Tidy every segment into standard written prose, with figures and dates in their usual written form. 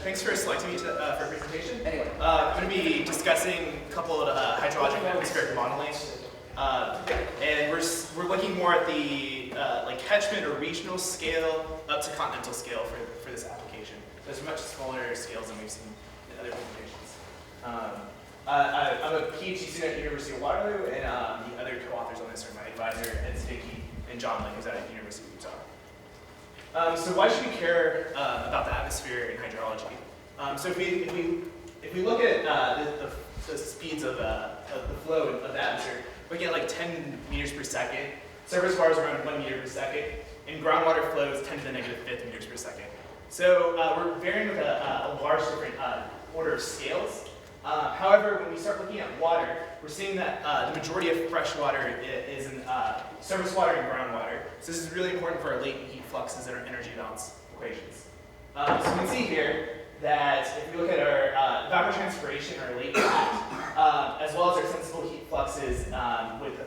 Thanks for selecting me for a presentation. Anyway, I'm going to be discussing a couple of hydrologic and atmospheric modeling. And we're looking more at the like catchment or regional scale up to continental scale for this application. So there's much smaller scales than we've seen in other presentations. I'm a PhD student at the University of Waterloo, and the other co-authors on this are my advisor, Ed Sticky, and John Link, who's at the University of Utah. So why should we care about the atmosphere in hydrology? So if we look at the speeds of the flow of the atmosphere, we get like 10 meters per second. Surface water is around 1 meter per second, and groundwater flows 10 to the negative fifth meters per second. So we're varying with a large different order of scales. However, when we start looking at water, we're seeing that the majority of fresh water is in surface water and groundwater. So this is really important for our latent heat fluxes and our energy balance equations. So you can see here that if we look at our evapotranspiration, our latent heat, as well as our sensible heat fluxes with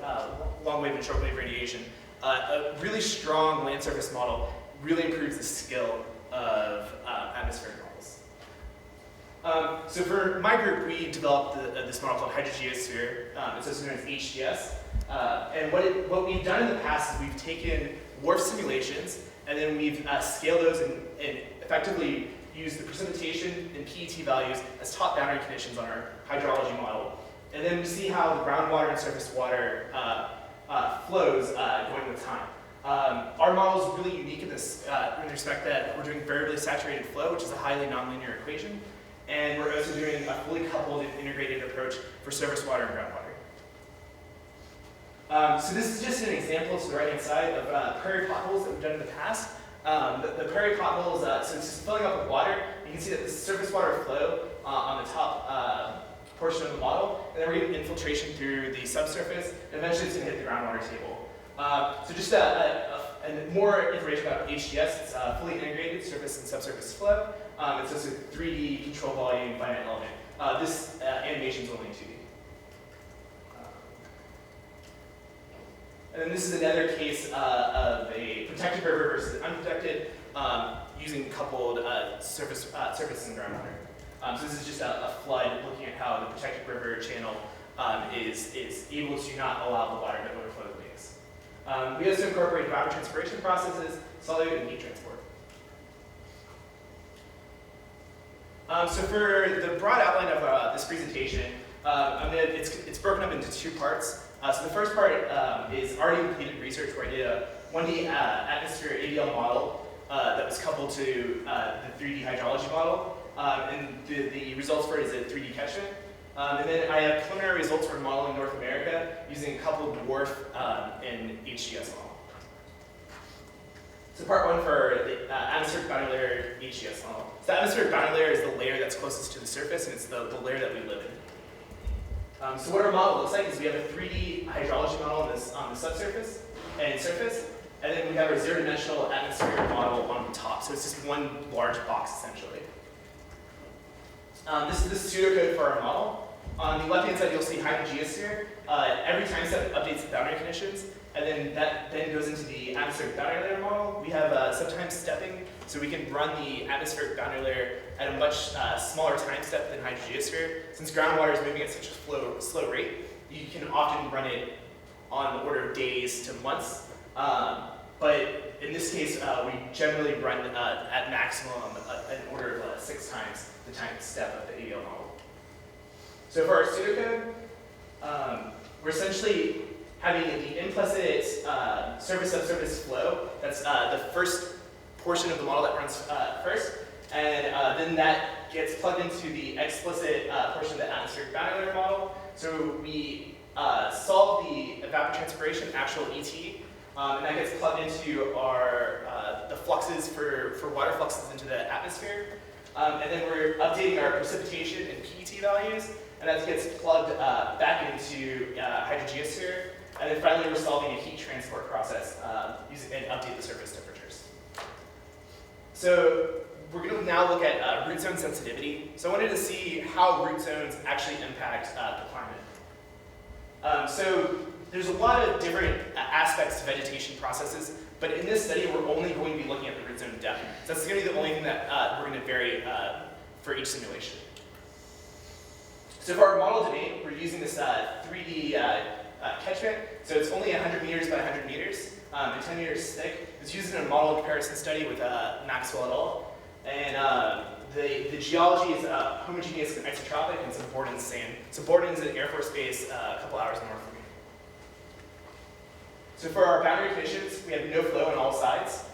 long wave and short wave radiation, a really strong land surface model really improves the skill of atmospheric models. So for my group, we developed this model called HydroGeoSphere. It's also known as HGS. And what we've done in the past is we've taken WRF simulations, and then we've scaled those and effectively used the precipitation and PET values as top boundary conditions on our hydrology model. And then we see how the groundwater and surface water flows going with time. Our model is really unique in this in respect that we're doing variably saturated flow, which is a highly nonlinear equation. And we're also doing a fully coupled and integrated approach for surface water and groundwater. So this is just an example to the right-hand side of prairie potholes that we've done in the past. The prairie potholes, so it's just filling up with water. You can see that the surface water flow on the top portion of the model, and then we're getting infiltration through the subsurface, and eventually it's going to hit the groundwater table. So just and more information about HGS. It's fully integrated surface and subsurface flow. It's also 3D control volume finite element. This animation is only 2D. And then this is another case of a protected river versus unprotected using coupled surfaces and groundwater. So this is just a flood looking at how the protected river channel is able to not allow the water to overflow the lakes. We also incorporate evapotranspiration processes, solute, and heat transport. So for the broad outline of this presentation, it's broken up into two parts. So the first part is already completed research where I did a 1D atmosphere ABL model that was coupled to the 3D hydrology model. And the results for it is a 3D catchment. And then I have preliminary results for modeling North America using coupled WRF and HGS model. So part one for the atmospheric boundary layer HGS model. So the atmospheric boundary layer is the layer that's closest to the surface, and it's the layer that we live in. So what our model looks like is we have a 3D hydrology model on the subsurface and surface, and then we have our zero-dimensional atmospheric model on the top. So it's just one large box, essentially. This is the pseudocode for our model. On the left-hand side, you'll see HydroGeoSphere. Every time step updates the boundary conditions, and then that then goes into the atmospheric boundary layer model. We have subtime stepping, so we can run the atmospheric boundary layer at a much smaller time step than HydroGeoSphere. Since groundwater is moving at such a slow rate, you can often run it on the order of days to months. But in this case, we generally run at maximum an order of 6 times the time step of the ABL model. So for our pseudocode, we're essentially having the implicit surface-subsurface flow. That's the first portion of the model that runs first, and then that gets plugged into the explicit portion of the atmospheric boundary layer model. So we solve the evapotranspiration, actual ET, and that gets plugged into our the fluxes for water fluxes into the atmosphere. And then we're updating our precipitation and PET values, and that gets plugged back into HydroGeoSphere. And then finally, we're solving a heat transport process and update the surface temperatures. So we're going to now look at root zone sensitivity. So I wanted to see how root zones actually impact the climate. So there's a lot of different aspects to vegetation processes But in this study, we're only going to be looking at the root zone depth. So that's going to be the only thing that we're going to vary for each simulation. So for our model domain, we're using this 3D catchment. So it's only 100 meters by 100 meters and 10 meters thick. It's used in a model comparison study with Maxwell et al. And the geology is homogeneous and isotropic, and it's Borden's sand. So Borden is an Air Force base a couple hours north of me. So for our boundary conditions, we have no flow on all sides.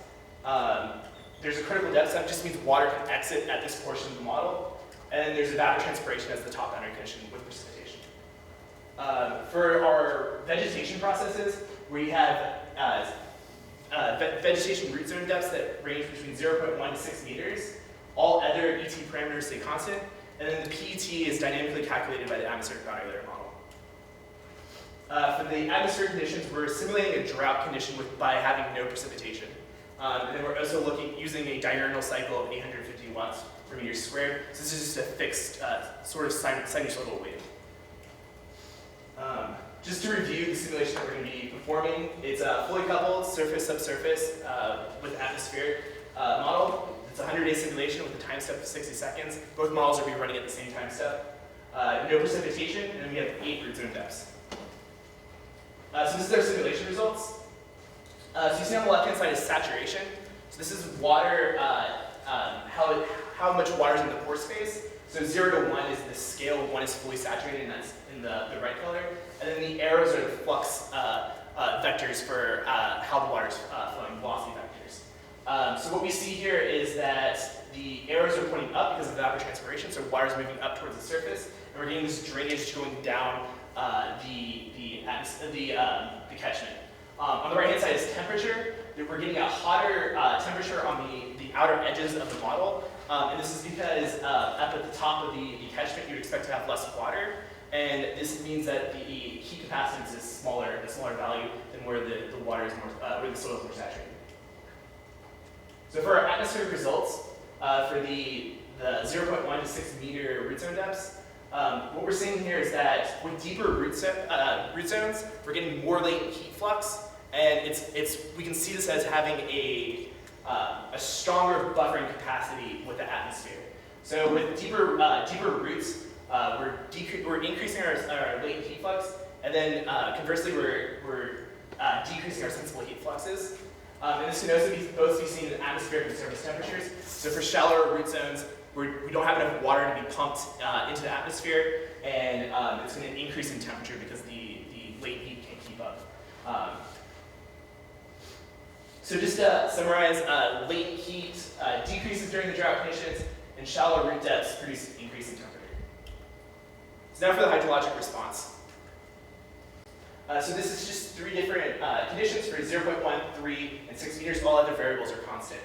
There's a critical depth, so that just means water can exit at this portion of the model. And then there's evapotranspiration as the top boundary condition with precipitation. For our vegetation processes, we have vegetation root zone depths that range between 0.1 to 6 meters. All other ET parameters stay constant. And then the PET is dynamically calculated by the atmospheric boundary layer model. For the atmospheric conditions, we're simulating a drought condition by having no precipitation. And then we're also using a diurnal cycle of 850 watts per meter squared. So this is just a fixed sort of sinusoidal wave. Just to review the simulation that we're going to be performing, it's a fully coupled surface-subsurface with atmospheric model. It's a 100-day simulation with a time step of 60 seconds. Both models will be running at the same time step. No precipitation, and then we have 8 root zone depths. So this is our simulation results. So you see on the left-hand side is saturation. So this is water, how much water is in the pore space. So 0 to 1 is the scale, 1 is fully saturated, and that's in the right color. And then the arrows are the flux vectors for how the water is flowing, velocity vectors. So what we see here is that the arrows are pointing up because of evapotranspiration, so water is moving up towards the surface, and we're getting this drainage going down the catchment. On the right-hand side is temperature. We're getting a hotter temperature on the outer edges of the model, and this is because up at the top of the catchment, you'd expect to have less water, and this means that the heat capacitance is smaller, a smaller value than where the water is more, where the soil is more saturated. So for our atmospheric results, for the 0.1 to 6 meter root zone depths, what we're seeing here is that with deeper root zones, we're getting more latent heat flux, and we can see this as having a stronger buffering capacity with the atmosphere. So with deeper roots, we're increasing our latent heat flux, and then conversely, we're decreasing our sensible heat fluxes. And this can also both be seen in atmospheric and surface temperatures. So for shallower root zones, we don't have enough water to be pumped into the atmosphere, and it's going to increase in temperature because the latent heat can't keep up. So just to summarize, latent heat decreases during the drought conditions, and shallow root depths produce increase in temperature. So now for the hydrologic response. So this is just 3 different conditions for 0.1, 3, and 6 meters. All other variables are constant.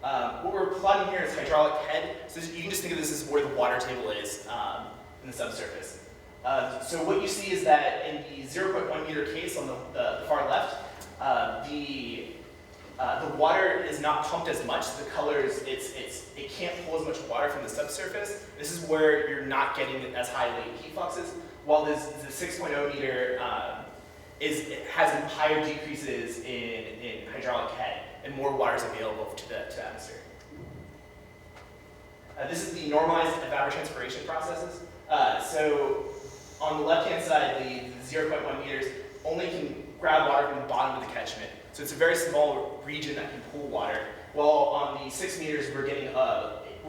What we're plotting here is hydraulic head. So you can just think of this as where the water table is in the subsurface. So what you see is that in the 0.1 meter case on the far left, the water is not pumped as much. So the colors, it can't pull as much water from the subsurface. This is where you're not getting as high latent heat fluxes. While the 6.0 meter has higher decreases in hydraulic head, and more water is available to the atmosphere. This is the normalized evapotranspiration processes. So on the left-hand side, the 0.1 meters only can grab water from the bottom of the catchment. So it's a very small region that can pull water. While on the 6 meters, we're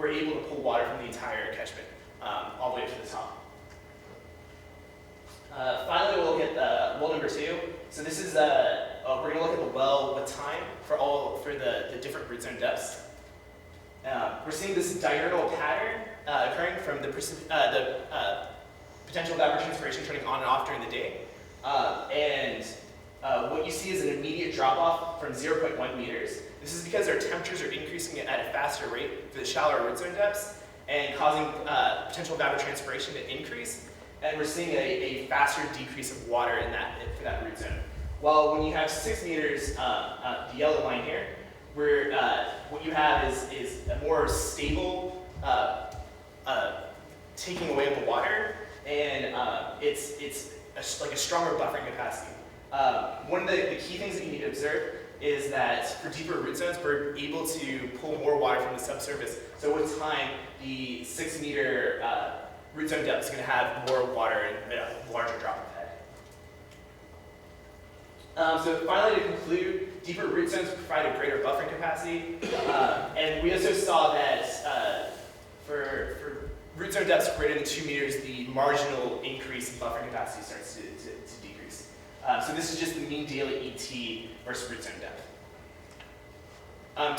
able to pull water from the entire catchment all the way up to the top. Finally, we'll look at well number 2. So this is we're going to look at the well with time for the different root zone depths. We're seeing this diurnal pattern occurring from the potential evapotranspiration turning on and off during the day, and what you see is an immediate drop off from 0.1 meters. This is because our temperatures are increasing at a faster rate for the shallower root zone depths and causing potential evapotranspiration to increase. And we're seeing a faster decrease of water for that root zone. While when you have 6 meters, the yellow line here, where what you have is a more stable taking away of the water, and it's like a stronger buffering capacity. One of the key things that you need to observe is that for deeper root zones, we're able to pull more water from the subsurface. So with time, the 6-meter root zone depth is going to have more water and a larger drop of head. So finally, to conclude, deeper root zones provide a greater buffering capacity. And we also saw that for root zone depths greater than 2 meters, the marginal increase in buffering capacity starts to decrease. So this is just the mean daily ET versus root zone depth.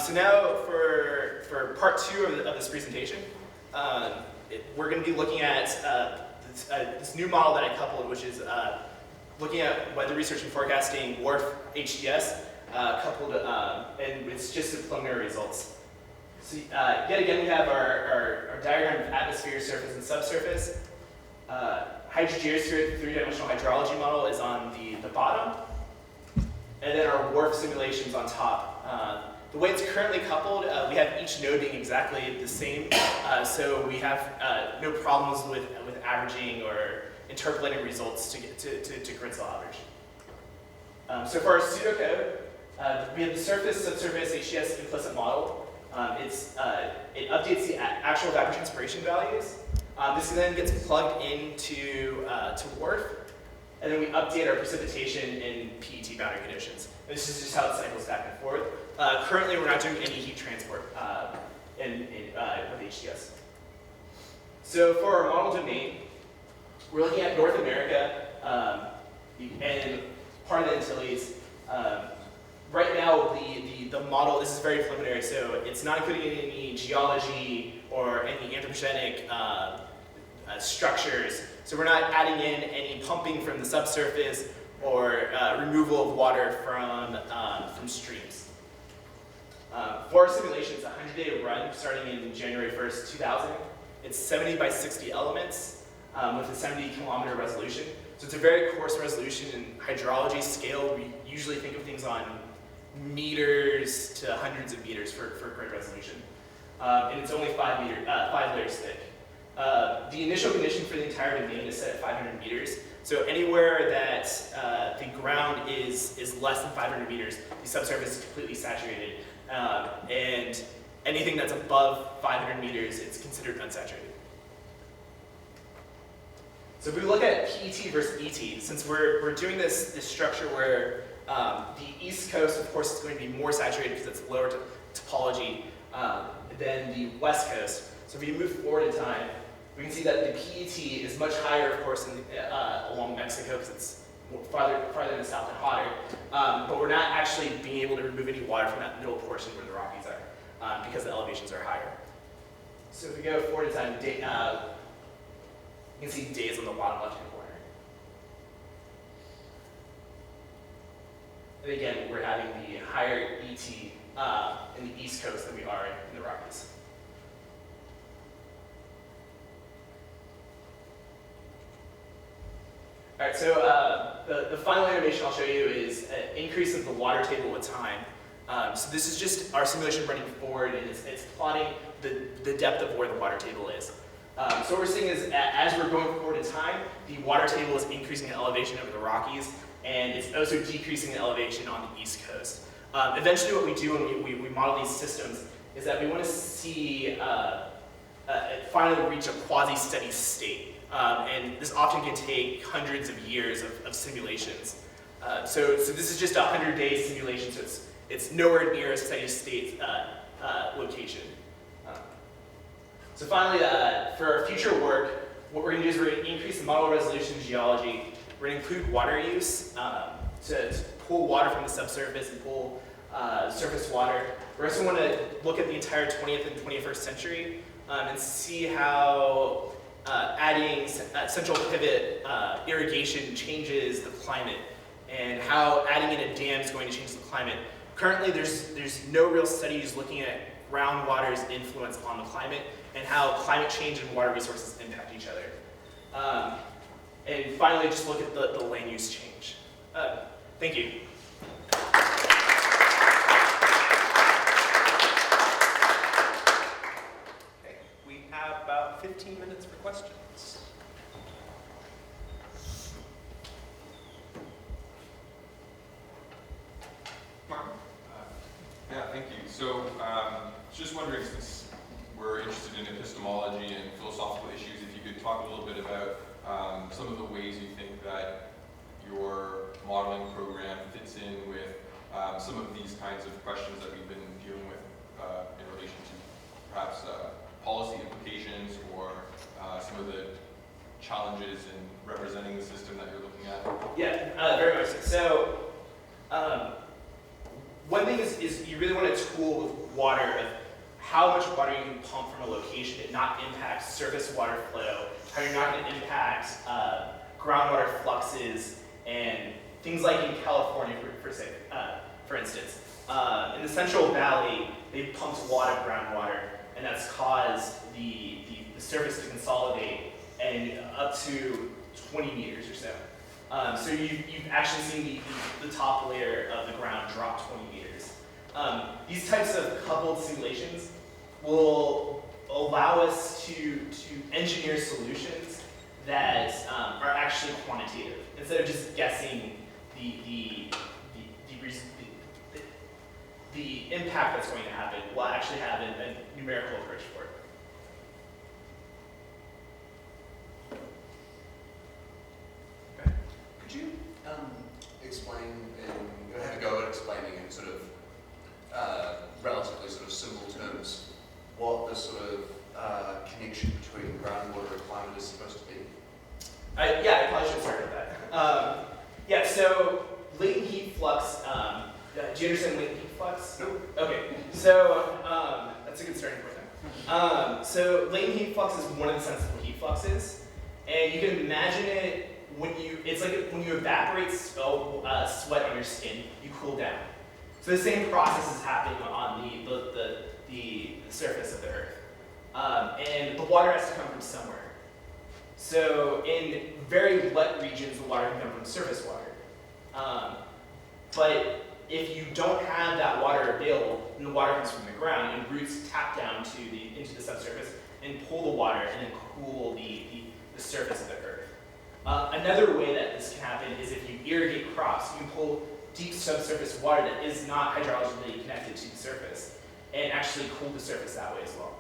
So now for part 2 of this presentation, we're going to be looking at this new model that I coupled, which is looking at weather research and forecasting WRF HGS coupled, and it's just the preliminary results. So yet again, we have our diagram of atmosphere, surface, and subsurface. HydroGeoSphere, the 3-dimensional hydrology model, is on the bottom, and then our WRF simulations on top. The way it's currently coupled, we have each node being exactly the same, so we have no problems with averaging or interpolating results to get to grid cell average. So for our pseudocode, we have the surface, subsurface, HGS implicit model. It updates the actual evapotranspiration values. This then gets plugged into to WRF, and then we update our precipitation in PET boundary conditions. This is just how it cycles back and forth. Currently, we're not doing any heat transport with HGS. So for our model domain, we're looking at North America and part of the Antilles. Right now, the model, this is very preliminary, so it's not including any geology or any anthropogenic structures. So we're not adding in any pumping from the subsurface or removal of water from streams. For our simulation, it's a 100-day run starting in January 1st, 2000. It's 70 by 60 elements with a 70-kilometer resolution. So it's a very coarse resolution. In hydrology scale, we usually think of things on meters to hundreds of meters for grid resolution. And it's only 5 layers thick. The initial condition for the entire domain is set at 500 meters. So anywhere that the ground is less than 500 meters, the subsurface is completely saturated. And anything that's above 500 meters, it's considered unsaturated. So if we look at PET versus ET, since we're doing this structure where the East Coast, of course, is going to be more saturated because it's lower topology than the West Coast. So if we move forward in time, we can see that the PET is much higher, of course, along Mexico because it's farther in the south and hotter. But we're not actually being able to remove any water from that middle portion where the Rockies are because the elevations are higher. So if we go forward in time, you can see days on the bottom left-hand corner. And again, we're having the higher ET in the East Coast than we are in the Rockies. All right, so the final animation I'll show you is an increase of the water table with time. So this is just our simulation running forward, and it's plotting the depth of where the water table is. So what we're seeing is as we're going forward in time, the water table is increasing in elevation over the Rockies, and it's also decreasing in elevation on the East Coast. Eventually what we do when we model these systems is that we want to see it finally reach a quasi-steady state. And this often can take hundreds of years of simulations. So this is just a 100-day simulation, so it's nowhere near a steady state location. So finally, for our future work, what we're going to do is we're going to increase the model resolution in geology. We're going to include water use to pull water from the subsurface and pull surface water. We also want to look at the entire 20th and 21st century and see how adding central pivot irrigation changes the climate and how adding in a dam is going to change the climate. Currently, there's no real studies looking at groundwater's influence on the climate and how climate change and water resources impact each other. And finally, just look at the land use change. Thank you. Okay, we have about 15 minutes for questions. Mark? So, just wondering, since we're interested in epistemology and philosophical issues, if you could talk a little bit about some of the ways you think that your modeling program fits in with some of these kinds of questions that we've been dealing with in relation to perhaps policy implications or some of the challenges in representing the system that you're looking at? Yeah, very much so. One thing is you really want to tool with water of how much water you can pump from a location and not impact surface water flow, how you're not going to impact groundwater fluxes and things like in California, for instance. In the Central Valley, they've pumped a lot of groundwater, and that's caused the surface to consolidate and up to 20 meters or so. So you've actually seen the top layer of the ground drop 20 meters. These types of coupled simulations will allow us to engineer solutions that are actually quantitative instead of just guessing the impact that's going to happen. We'll actually have a numerical approach for it. Could you explain, and you have a go at explaining in sort of relatively sort of simple terms what the sort of connection between groundwater and climate is supposed to be? Yeah, I probably should start with that. Yeah, so latent heat flux, do you understand latent heat flux? No. Okay, so that's a good starting point then. So latent heat flux is one of the sensible heat fluxes, and you can imagine it it's like when you evaporate sweat on your skin, you cool down. So the same process is happening on the surface of the Earth. And the water has to come from somewhere. So in very wet regions, the water can come from surface water. But if you don't have that water available, then the water comes from the ground, and roots tap down into the subsurface and pull the water and then cool the surface of the Earth. Another way that this can happen is if you irrigate crops, you can pull deep subsurface water that is not hydrologically connected to the surface and actually cool the surface that way as well.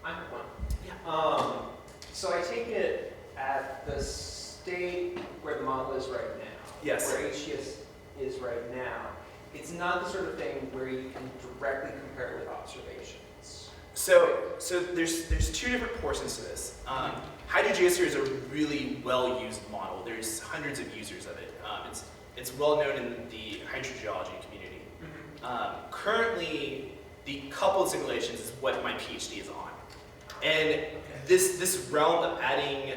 I have one. Yeah. So I take it at the state where the model is right now, Yes. where HGS is right now, it's not the sort of thing where you can directly compare it with observations. So there's two different portions to this. HydroGeoSphere is a really well-used model. There's hundreds of users of it. It's well known in the hydrogeology community. Mm-hmm. Currently, the coupled simulations is what my PhD is on. And this realm of adding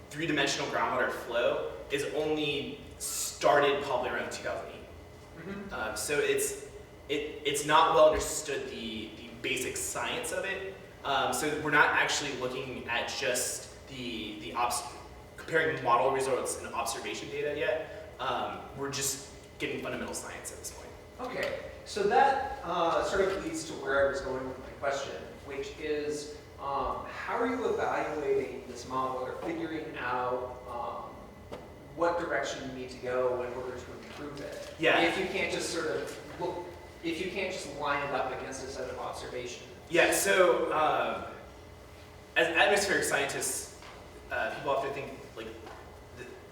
three-dimensional groundwater flow is only started probably around 2008. Mm-hmm. So it's not well understood the basic science of it. So we're not actually looking at just comparing model results and observation data yet. We're just getting fundamental science at this point. Okay, so that sort of leads to where I was going with my question, which is how are you evaluating this model or figuring out what direction you need to go in order to improve it? Yeah. If you can't just sort of if you can't just line it up against a set of observations. Yeah, so as atmospheric scientists, people often think like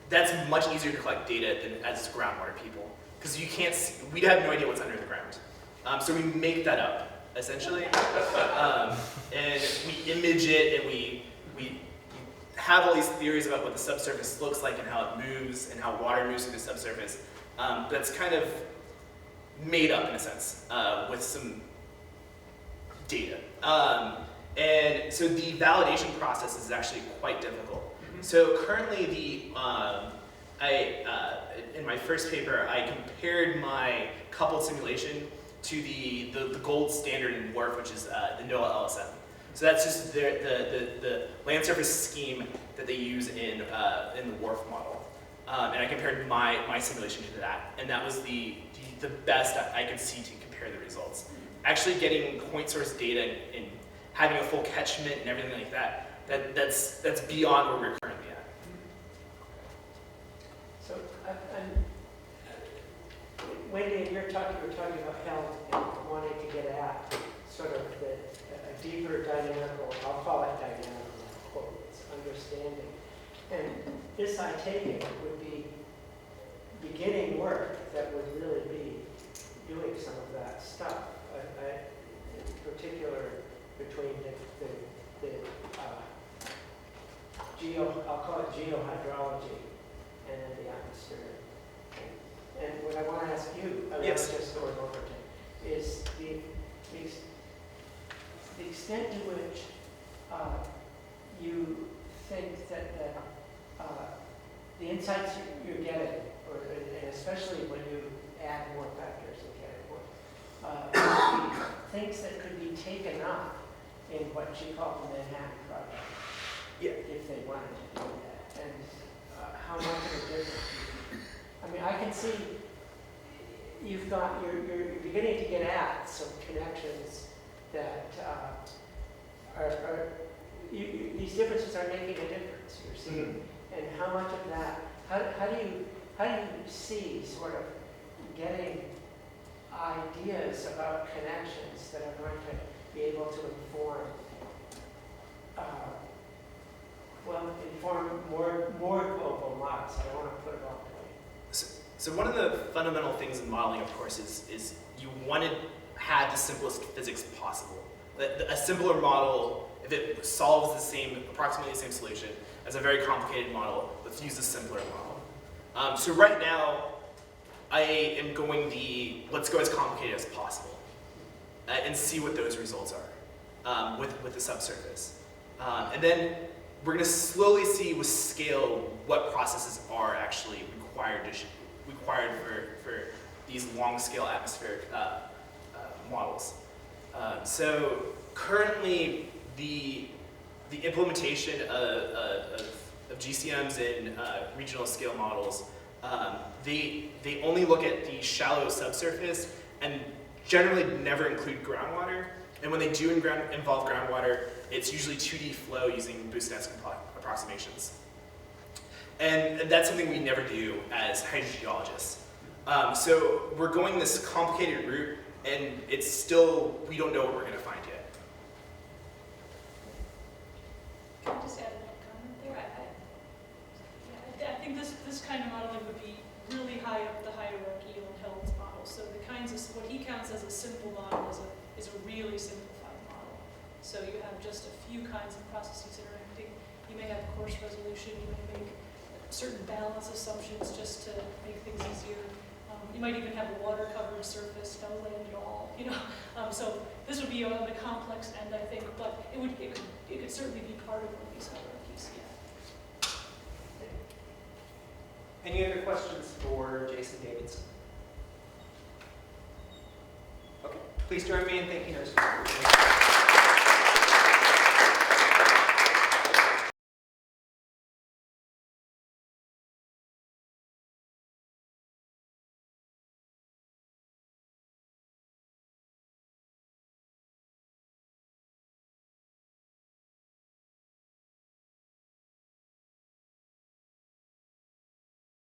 that's much easier to collect data than as groundwater people, because you can't see, we'd have no idea what's under the ground. So we make that up, essentially. And we image it, and we have all these theories about what the subsurface looks like and how it moves and how water moves through the subsurface. That's kind of made up in a sense with some data. And so the validation process is actually quite difficult. Mm-hmm. So currently in my first paper, I compared my coupled simulation to the gold standard in WRF, which is the NOAA LSM. So that's just the land surface scheme that they use in the WRF model. And I compared my simulation to that, and that was the best I could see to compare the results. Actually getting point source data and having a full catchment and everything like that's beyond where we're currently at. Wendy, you were talking about health and wanting to get at sort of a deeper dynamical, I'll call it dynamical, quotes, understanding. And this, I take it, would be beginning work that would really be doing some of that stuff. In particular, between I'll call it geohydrology and then the atmosphere. And what I want to ask you, I mean, Yes. just going over to, is the extent to which you think that the insights you're getting, and especially when you add more factors and get more, things that could be taken up in what you call the Manhattan Project, if they wanted to do that, and how much of a difference. I mean, I can see you've got you're beginning to get at some connections that these differences are making a difference. You're seeing, and how much of that? How do you see sort of getting ideas about connections that are going to be able to inform more global models? I don't want to put it all away. So one of the fundamental things in modeling, of course, is you want to have the simplest physics possible. A simpler model, if it solves approximately the same solution as a very complicated model, let's use a simpler model. So right now, I am going let's go as complicated as possible and see what those results are with the subsurface. And then we're going to slowly see with scale what processes are actually required for these long-scale atmospheric models. So currently, the implementation of GCMs in regional scale models, they only look at the shallow subsurface and generally never include groundwater. And when they do involve groundwater, it's usually 2D flow using Boost-esque approximations. And that's something we never do as hydrogeologists. So we're going this complicated route, and it's still, we don't know what we're going to find yet. Can I just add one comment there? I think this kind of modeling would be really high up the hierarchy on health models. So the kinds of, what he counts as a simple model is a really simplified model. So you have just a few kinds of processes interacting. You may have coarse resolution, you may make certain balance assumptions just to make things easier. You might even have a water-covered surface, no land at all, you know. So this would be on the complex end, I think, but it could certainly be part of one of these hierarchies, yeah. Any other questions for Jason Davidson? Okay, please join me in thanking our speakers.